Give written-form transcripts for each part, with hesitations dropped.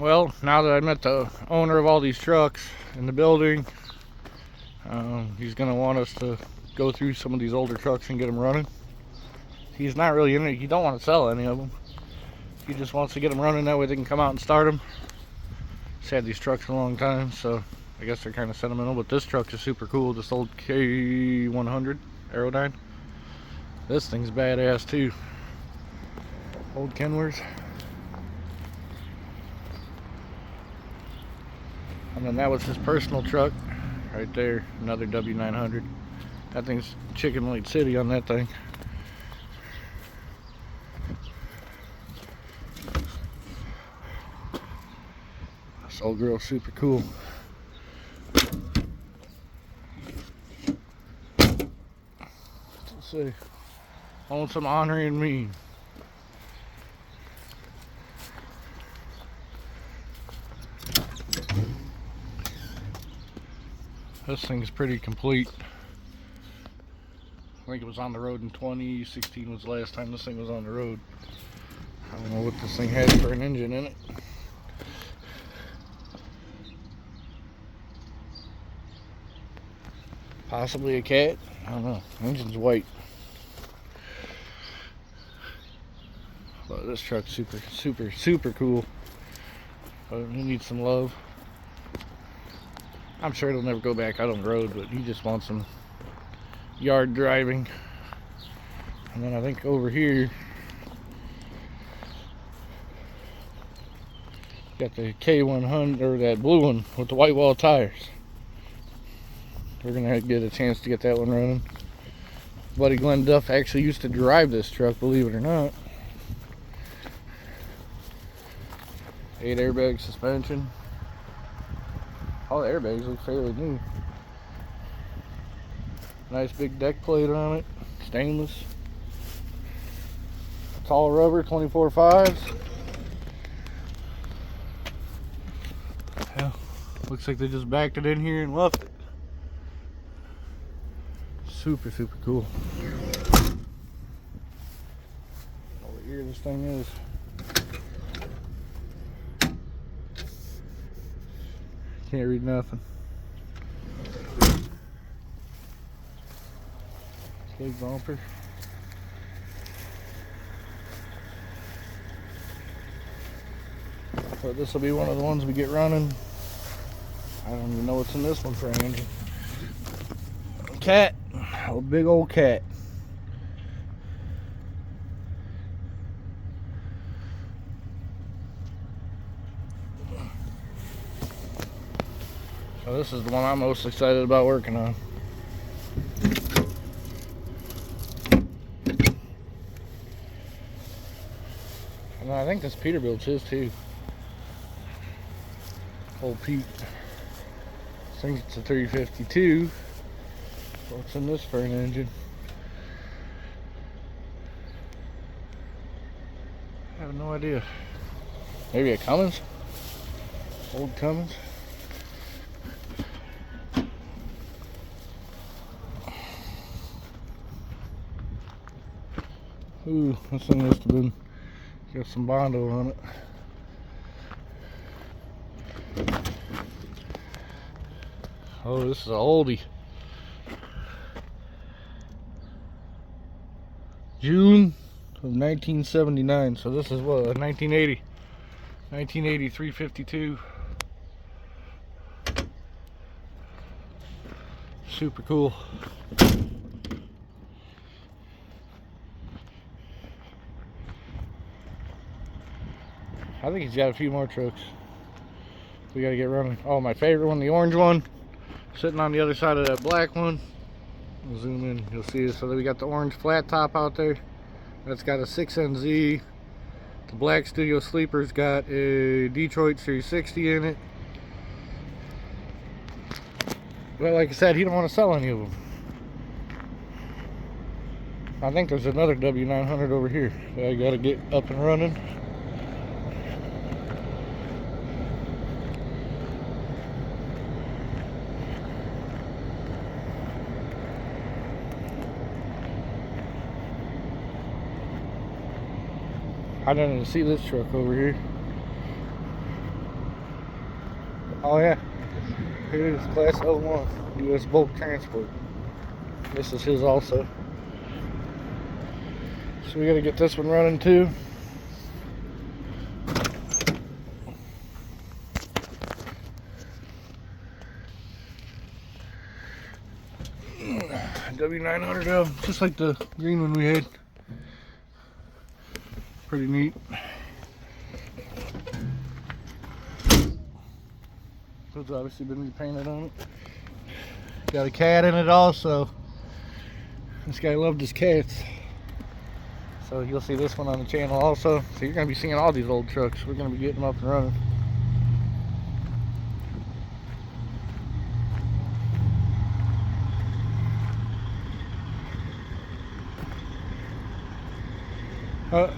Well, now that I met the owner of all these trucks in the building, he's going to want us to go through some of these older trucks and get them running. He's not really in it. He don't want to sell any of them. He just wants to get them running, that way they can come out and start them. He's had these trucks for a long time, so I guess they're kind of sentimental, but this truck is super cool. This old K100 Aerodyne. This thing's badass too. Old Kenworths. And then that was his personal truck right there, another W900. That thing's Chicken Light City on that thing. This old girl's super cool. Let's see. On some honoring me. This thing's pretty complete. I think it was on the road in 2016 was the last time this thing was on the road. I don't know what this thing has for an engine in it. Possibly a cat. I don't know. The engine's white. But this truck's super cool. But it needs some love. I'm sure it'll never go back out on the road, but he just wants some yard driving. And then I think over here got the K100, or that blue one with the white wall tires. We're gonna get a chance to get that one running. Buddy Glenn Duff actually used to drive this truck, believe it or not. 8 airbag suspension. All the airbags look fairly new. Nice big deck plate on it, stainless. It's all rubber, 24/5s. Hell, looks like they just backed it in here and left it. Super cool. Over here this thing is. Can't read nothing. Big bumper. But this will be one of the ones we get running. I don't even know what's in this one for an engine. Cat. A big old cat. So this is the one I'm most excited about working on. And I think this Peterbilt is too. Old Pete. I think it's a 352. What's in this for an engine? I have no idea. Maybe a Cummins? Old Cummins? Ooh, this thing must have been got some Bondo on it. Oh, this is an oldie. June of 1979. So this is what, 1980. 1980 352. Super cool. I think he's got a few more trucks we gotta get running. Oh, my favorite one, the orange one, sitting on the other side of that black one. I'll zoom in, you'll see it. So we got the orange flat top out there. That's got a 6NZ. The black Studio Sleeper's got a Detroit 360 in it. But like I said, he don't want to sell any of them. I think there's another W900 over here that I gotta get up and running. I didn't even see this truck over here. Oh yeah, here it is, Class 01, U.S. Bulk Transport. This is his also. So we gotta get this one running too. W900L, just like the green one we had. Pretty neat. It's obviously been repainted on it. Got a cat in it also. This guy loved his cats. So you'll see this one on the channel also. So you're going to be seeing all these old trucks. We're going to be getting them up and running.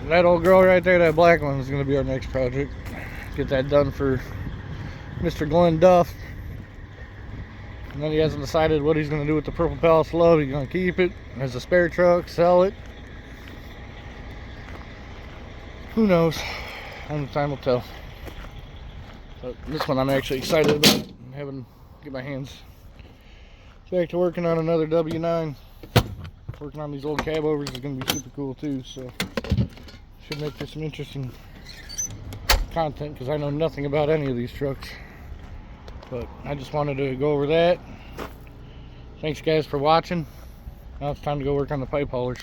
That old girl right there, that black one, is going to be our next project. Get that done for Mr. Glenn Duff. And then he hasn't decided what he's going to do with the Purple Palace Love. He's going to keep it as a spare truck, sell it. Who knows? Only time will tell. But this one I'm actually excited about. Having get my hands back to working on another W9. Working on these old cabovers is going to be super cool too. So should make for some interesting content because I know nothing about any of these trucks. But I just wanted to go over that. Thanks guys for watching. Now it's time to go work on the pipe haulers.